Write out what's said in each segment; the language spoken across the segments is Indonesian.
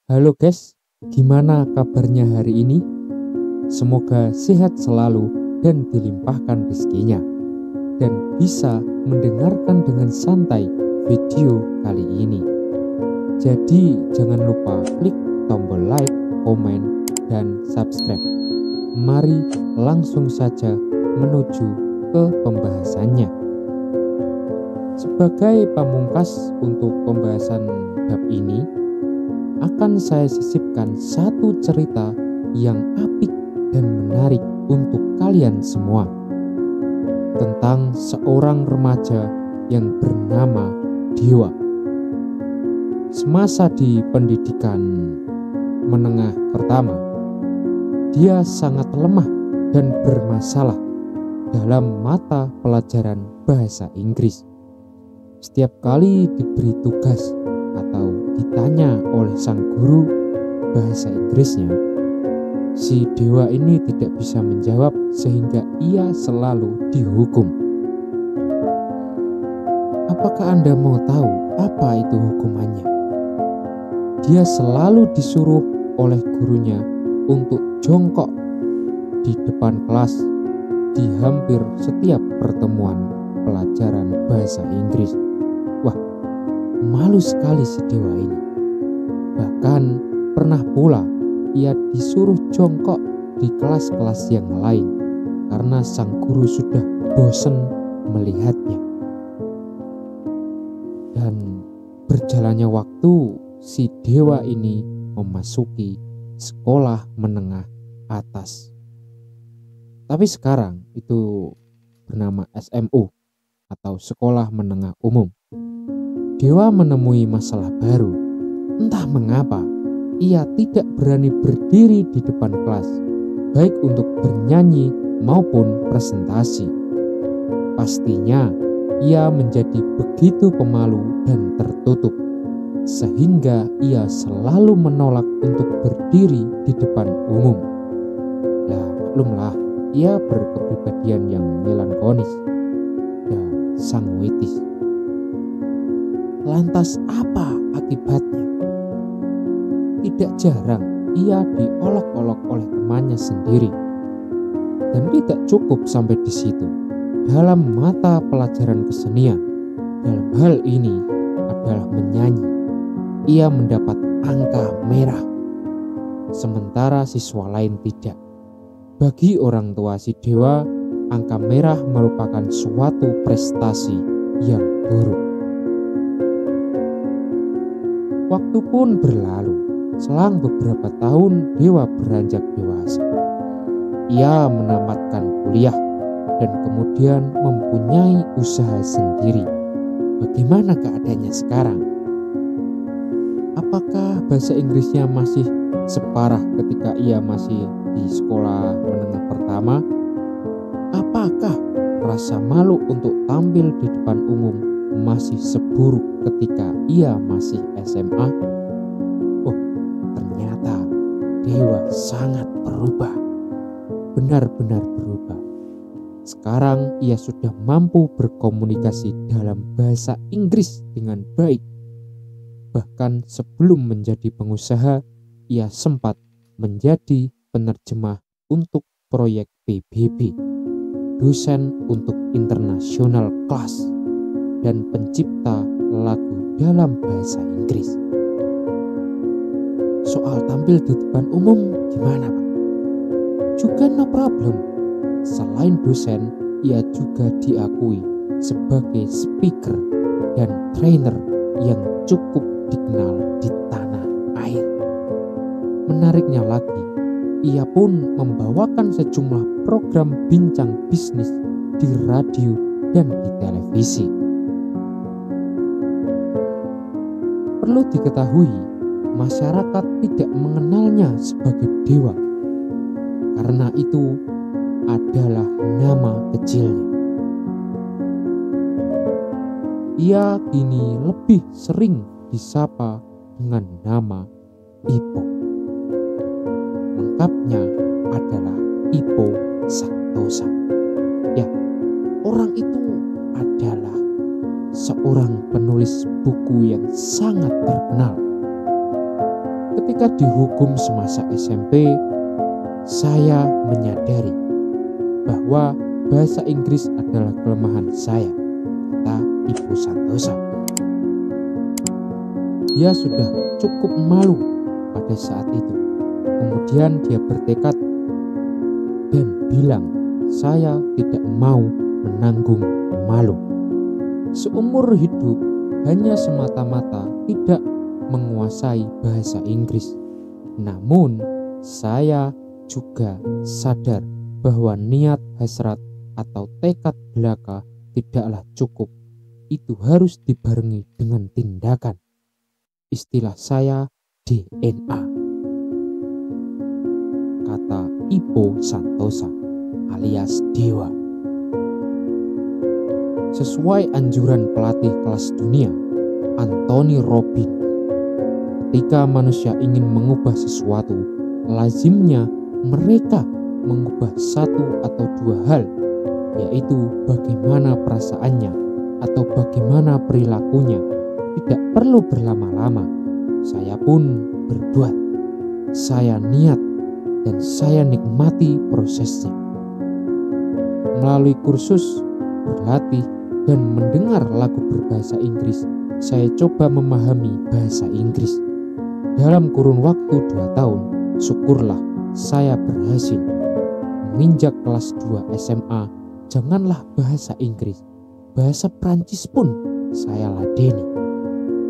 Halo guys, gimana kabarnya hari ini? Semoga sehat selalu dan dilimpahkan rezekinya dan bisa mendengarkan dengan santai video kali ini. Jadi jangan lupa klik tombol like, komen, dan subscribe. Mari langsung saja menuju ke pembahasannya. Sebagai pamungkas untuk pembahasan bab ini, akan saya sisipkan satu cerita yang apik dan menarik untuk kalian semua tentang seorang remaja yang bernama Dewa. Semasa di pendidikan menengah pertama, dia sangat lemah dan bermasalah dalam mata pelajaran bahasa Inggris. Setiap kali diberi tugas atau ditanya oleh sang guru bahasa Inggrisnya, si Dewa ini tidak bisa menjawab sehingga ia selalu dihukum. Apakah Anda mau tahu apa itu hukumannya? Dia selalu disuruh oleh gurunya untuk jongkok di depan kelas di hampir setiap pertemuan pelajaran bahasa Inggris. Wah, malu sekali si Dewa ini. Bahkan pernah pula ia disuruh jongkok di kelas-kelas yang lain karena sang guru sudah bosan melihatnya. Dan berjalannya waktu, si Dewa ini memasuki sekolah menengah atas. Tapi sekarang itu bernama SMU atau Sekolah Menengah Umum. Dewa menemui masalah baru. Entah mengapa, ia tidak berani berdiri di depan kelas, baik untuk bernyanyi maupun presentasi. Pastinya, ia menjadi begitu pemalu dan tertutup, sehingga ia selalu menolak untuk berdiri di depan umum. Ya, maklumlah, ia berkepribadian yang melankolis dan sanguitis. Lantas apa akibatnya? Tidak jarang ia diolok-olok oleh temannya sendiri. Dan tidak cukup sampai di situ. Dalam mata pelajaran kesenian, dalam hal ini adalah menyanyi, ia mendapat angka merah. Sementara siswa lain tidak. Bagi orang tua si Dewa, angka merah merupakan suatu prestasi yang buruk. Waktu pun berlalu. Selang beberapa tahun Dewa beranjak dewasa. Ia menamatkan kuliah dan kemudian mempunyai usaha sendiri. Bagaimana keadaannya sekarang? Apakah bahasa Inggrisnya masih separah ketika ia masih di sekolah menengah pertama? Apakah rasa malu untuk tampil di depan umum masih seburuk ketika ia masih SMA? Oh, ternyata Dewa sangat berubah. Benar-benar berubah. Sekarang ia sudah mampu berkomunikasi dalam bahasa Inggris dengan baik. Bahkan sebelum menjadi pengusaha, ia sempat menjadi penerjemah untuk proyek PBB, dosen untuk international class, dan pencipta lagu dalam bahasa Inggris. Soal tampil di depan umum gimana, Pak? Juga no problem. Selain dosen, ia juga diakui sebagai speaker dan trainer yang cukup dikenal di tanah air. Menariknya lagi, ia pun membawakan sejumlah program bincang bisnis di radio dan di televisi. Perlu diketahui, masyarakat tidak mengenalnya sebagai Dewa. Karena itu adalah nama kecilnya. Ia kini lebih sering disapa dengan nama Ipo. Lengkapnya adalah Ipo Santosa. Ya, orang itu adalah seorang penulis buku yang sangat terkenal. ketika dihukum semasa SMP, saya menyadari bahwa bahasa Inggris adalah kelemahan saya, kata Ibu Santosa. Dia sudah cukup malu pada saat itu. Kemudian dia bertekad dan bilang, saya tidak mau menanggung malu. Seumur hidup hanya semata-mata tidak menguasai bahasa Inggris. Namun saya juga sadar bahwa niat, hasrat, atau tekad belaka tidaklah cukup. Itu harus dibarengi dengan tindakan. Istilah saya DNA, kata Ipo Santosa alias Dewa. Sesuai anjuran pelatih kelas dunia Anthony Robbins, ketika manusia ingin mengubah sesuatu, lazimnya mereka mengubah satu atau dua hal, yaitu bagaimana perasaannya atau bagaimana perilakunya. Tidak perlu berlama-lama. Saya pun berbuat, saya niat, dan saya nikmati prosesnya. Melalui kursus, berlatih, dan mendengar lagu berbahasa Inggris, saya coba memahami bahasa Inggris. Dalam kurun waktu 2 tahun, syukurlah saya berhasil. Menginjak kelas 2 SMA, janganlah bahasa Inggris, bahasa Prancis pun saya ladeni.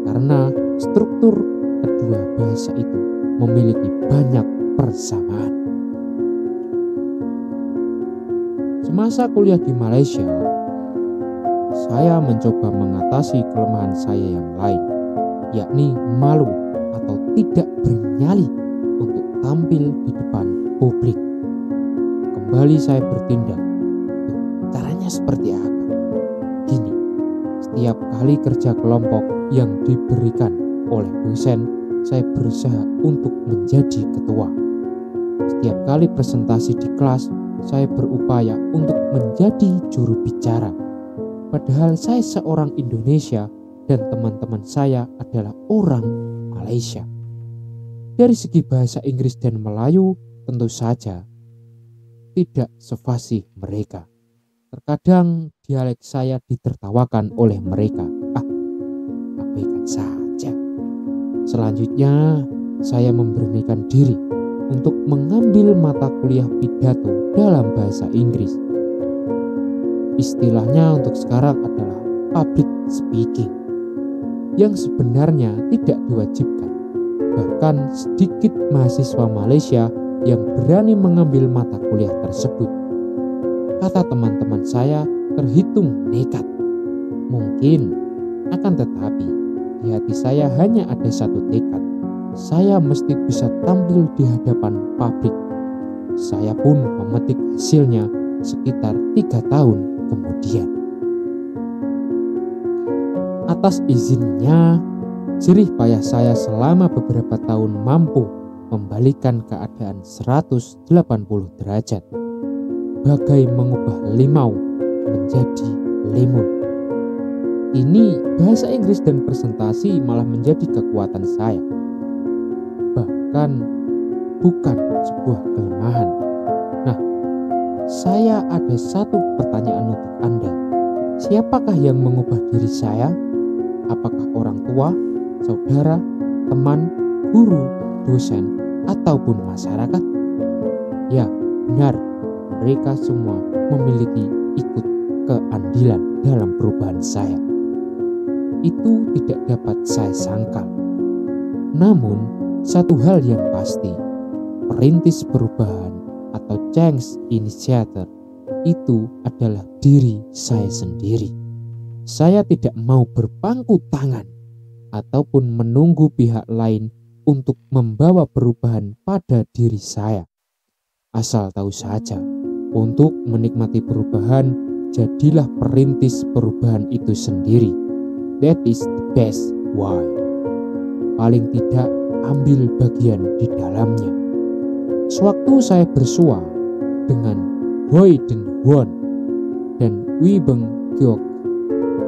Karena struktur kedua bahasa itu memiliki banyak persamaan. Semasa kuliah di Malaysia, saya mencoba mengatasi kelemahan saya yang lain, yakni malu atau tidak bernyali untuk tampil di depan publik. Kembali saya bertindak. Caranya seperti apa? Gini, setiap kali kerja kelompok yang diberikan oleh dosen, saya berusaha untuk menjadi ketua. Setiap kali presentasi di kelas, saya berupaya untuk menjadi juru bicara. Padahal saya seorang Indonesia dan teman-teman saya adalah orang Malaysia. Dari segi bahasa Inggris dan Melayu, tentu saja tidak sefasih mereka. Terkadang dialek saya ditertawakan oleh mereka. Abaikan saja. Selanjutnya, saya memberanikan diri untuk mengambil mata kuliah pidato dalam bahasa Inggris. Istilahnya untuk sekarang adalah public speaking, yang sebenarnya tidak diwajibkan. Bahkan sedikit mahasiswa Malaysia yang berani mengambil mata kuliah tersebut. Kata teman-teman saya, terhitung nekat. Mungkin, akan tetapi di hati saya hanya ada satu tekad. Saya mesti bisa tampil di hadapan publik. Saya pun memetik hasilnya sekitar 3 tahun kemudian. Atas izinnya, jerih payah saya selama beberapa tahun mampu membalikan keadaan 180 derajat. Bagai mengubah limau menjadi limun. Ini bahasa Inggris dan presentasi malah menjadi kekuatan saya. Bahkan bukan sebuah kelemahan. Nah, saya ada satu pertanyaan untuk Anda. Siapakah yang mengubah diri saya? Apakah orang tua, saudara, teman, guru, dosen, ataupun masyarakat? Ya, benar. Mereka semua memiliki ikut keandilan dalam perubahan saya. Itu tidak dapat saya sangkal. Namun, satu hal yang pasti, perintis perubahan atau change initiator itu adalah diri saya sendiri. Saya tidak mau berpangku tangan ataupun menunggu pihak lain untuk membawa perubahan pada diri saya. Asal tahu saja, untuk menikmati perubahan, jadilah perintis perubahan itu sendiri. That is the best why. Paling tidak, ambil bagian di dalamnya. Sewaktu saya bersua dengan Hoi Den Huon dan Wee Beng Kiok,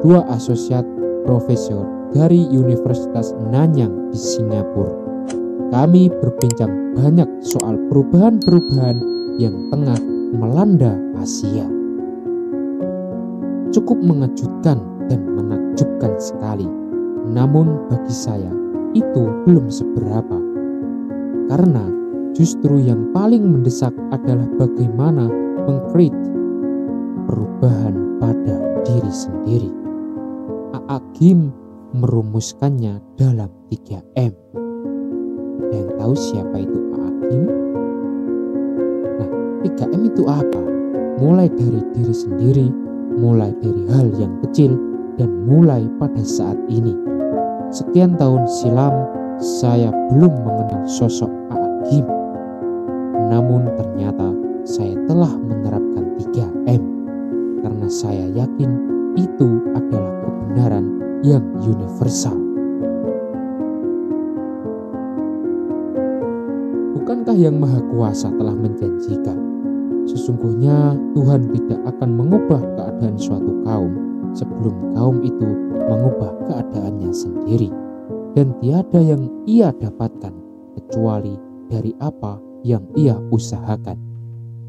2 asosiat profesor dari Universitas Nanyang di Singapura, kami berbincang banyak soal perubahan-perubahan yang tengah melanda Asia. Cukup mengejutkan dan menakjubkan sekali. Namun bagi saya itu belum seberapa. Karena justru yang paling mendesak adalah bagaimana meng-create perubahan pada diri sendiri. A.A. Gim merumuskannya dalam 3M. Ada yang tahu siapa itu A.A. Gim? Nah, 3M itu apa? Mulai dari diri sendiri, mulai dari hal yang kecil, dan mulai pada saat ini. Sekian tahun silam, saya belum mengenal sosok A.A. Gim. Namun ternyata saya telah menerapkan 3M. Karena saya yakin itu adalah kebenaran yang universal. Bukankah Yang Maha Kuasa telah menjanjikan, sesungguhnya Tuhan tidak akan mengubah keadaan suatu kaum sebelum kaum itu mengubah keadaannya sendiri, dan tiada yang ia dapatkan kecuali dari apa yang ia usahakan.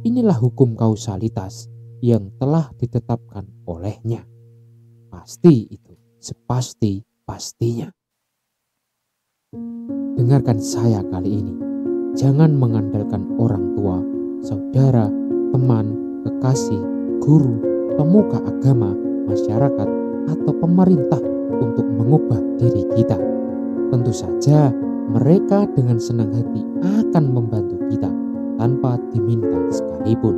Inilah hukum kausalitas yang telah ditetapkan olehnya. Pasti itu, sepasti-pastinya. Dengarkan saya kali ini. Jangan mengandalkan orang tua, saudara, teman, kekasih, guru, pemuka agama, masyarakat, atau pemerintah untuk mengubah diri kita. Tentu saja mereka dengan senang hati akan membantu kita tanpa diminta sekalipun.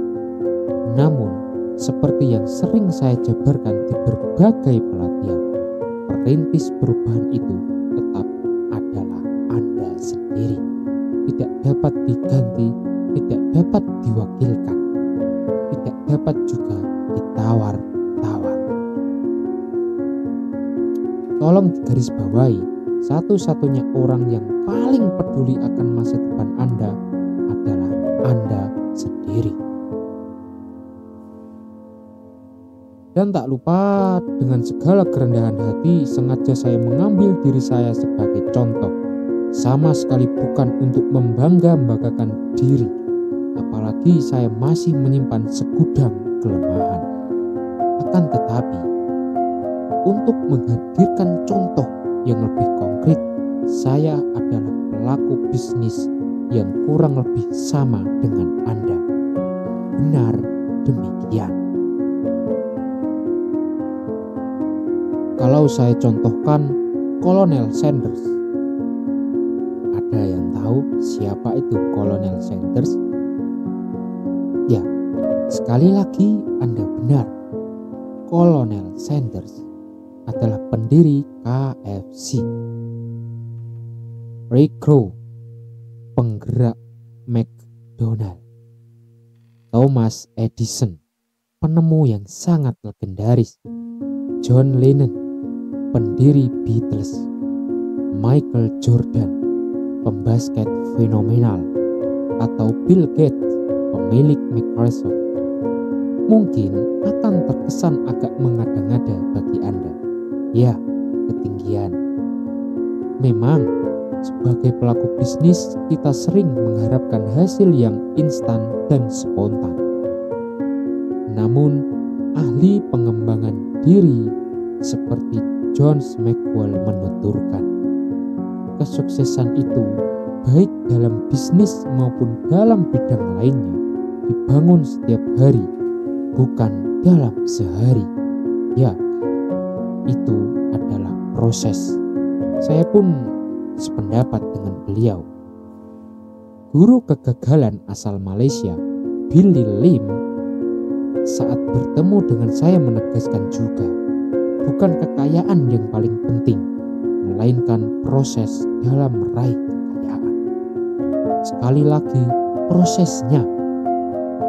Namun, seperti yang sering saya jabarkan di berbagai pelatihan, perintis perubahan itu tetap adalah Anda sendiri. Tidak dapat diganti, tidak dapat diwakilkan, tidak dapat juga ditawar-tawar. Tolong digarisbawahi, satu-satunya orang yang paling peduli akan masa depan Anda adalah Anda sendiri. Dan tak lupa, dengan segala kerendahan hati, sengaja saya mengambil diri saya sebagai contoh. Sama sekali bukan untuk membangga-banggakan diri, apalagi saya masih menyimpan segudang kelemahan. Akan tetapi, untuk menghadirkan contoh yang lebih konkret, saya adalah pelaku bisnis yang kurang lebih sama dengan Anda. Benar demikian. Kalau saya contohkan Kolonel Sanders. Ada yang tahu siapa itu Kolonel Sanders? Ya, sekali lagi Anda benar. Kolonel Sanders adalah pendiri KFC. Ray Kroc, penggerak McDonald. Thomas Edison, penemu yang sangat legendaris. John Lennon, pendiri Beatles. Michael Jordan, pembasket fenomenal. Atau Bill Gates, pemilik Microsoft. Mungkin akan terkesan agak mengada-ngada bagi Anda. Ya, ketinggian. Memang, sebagai pelaku bisnis, kita sering mengharapkan hasil yang instan dan spontan. Namun, ahli pengembangan diri seperti John Maxwell menuturkan, kesuksesan itu baik dalam bisnis maupun dalam bidang lainnya dibangun setiap hari, bukan dalam sehari. Ya, itu adalah proses. Saya pun sependapat dengan beliau. Guru kegagalan asal Malaysia, Billy Lim, saat bertemu dengan saya menegaskan juga, bukan kekayaan yang paling penting, melainkan proses dalam meraih kekayaan. Sekali lagi, prosesnya.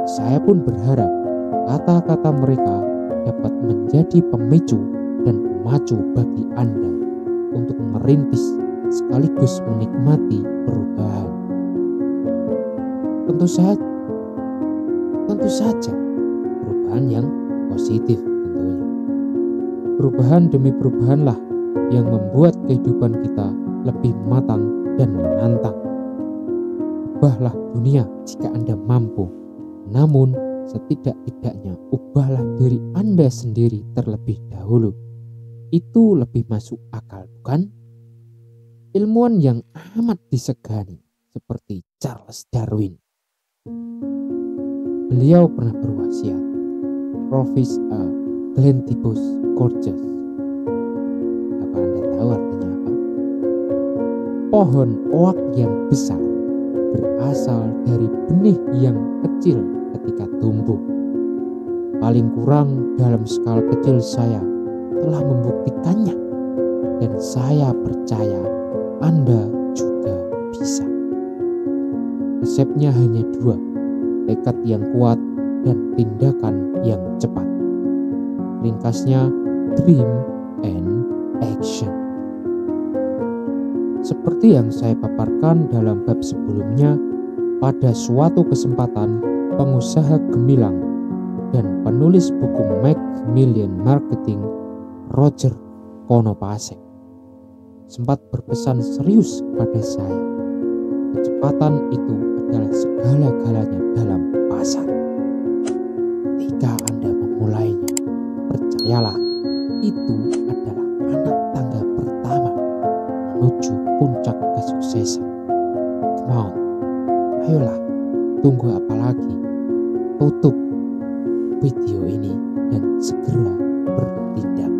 Saya pun berharap kata-kata mereka dapat menjadi pemicu dan pemacu bagi Anda untuk merintis sekaligus menikmati perubahan. Tentu saja perubahan yang positif tentunya. Perubahan demi perubahanlah yang membuat kehidupan kita lebih matang dan menantang. ubahlah dunia jika Anda mampu. Namun, setidak-tidaknya ubahlah diri Anda sendiri terlebih dahulu. Itu lebih masuk akal, bukan? Ilmuwan yang amat disegani seperti Charles Darwin. Beliau pernah berwasiat, "Prophets a plentibus gorgeous." Apa Anda tahu artinya apa? Pohon oak yang besar berasal dari benih yang kecil ketika tumbuh. Paling kurang dalam skala kecil saya telah membuktikannya, dan saya percaya Anda juga bisa. Resepnya hanya dua, tekad yang kuat dan tindakan yang cepat. Ringkasnya, dream and action. Seperti yang saya paparkan dalam bab sebelumnya, pada suatu kesempatan pengusaha gemilang dan penulis buku Macmillan Marketing, Roger Konopasek, sempat berpesan serius pada saya. Kecepatan itu adalah segala-galanya dalam pasar. Ketika Anda memulainya, percayalah, itu adalah anak tangga pertama menuju puncak kesuksesan. Come on, ayolah, tunggu apa lagi? Tutup video ini dan segera bertindak.